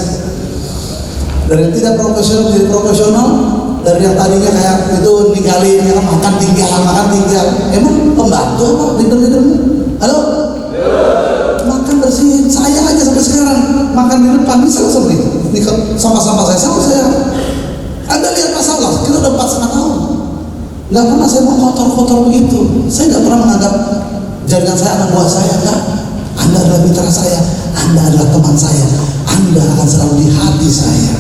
Dari tidak profesional menjadi profesional. Dari yang tadinya kayak itu ninggalin ya, makan tinggal. Emang pembantu apa? Leader-leadermu? Halo? Makan bersihin. Saya aja sampai sekarang makan di depan bisa seperti itu. Ini sama-sama saya. Anda lihat masalah, kita udah 4,5 tahun. Gak pernah saya mau kotor-kotor begitu. Saya gak pernah menganggap jaringan saya anak buah saya, enggak. Anda adalah mitra saya, Anda adalah teman saya, Anda akan selalu di hati saya.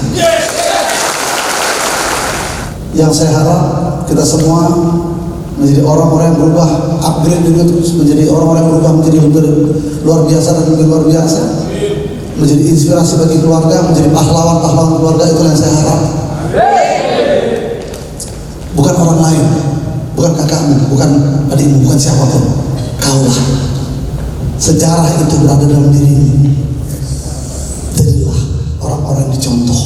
Yang saya harap kita semua menjadi orang-orang yang berubah, upgrade juga terus menjadi orang-orang yang berubah menjadi lebih luar biasa dan lebih luar biasa, menjadi inspirasi bagi keluarga, menjadi pahlawan-pahlawan keluarga. Itu yang saya harap. Bukan orang lain, bukan kakakmu, bukan adikmu, bukan siapapun. Kaulah. Sejarah itu berada dalam dirimu. Jadilah orang-orang yang dicontoh.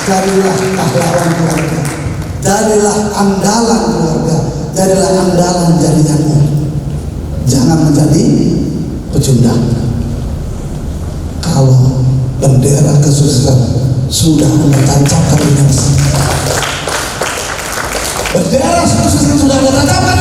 Jadilah pahlawan keluarga. Jadilah andalan keluarga. Jadilah andalan jaringanmu. Jangan menjadi pecundang. Kalau bendera kesuksesan sudah menancapkan di Mercy, bendera kesuksesan sudah menancapkan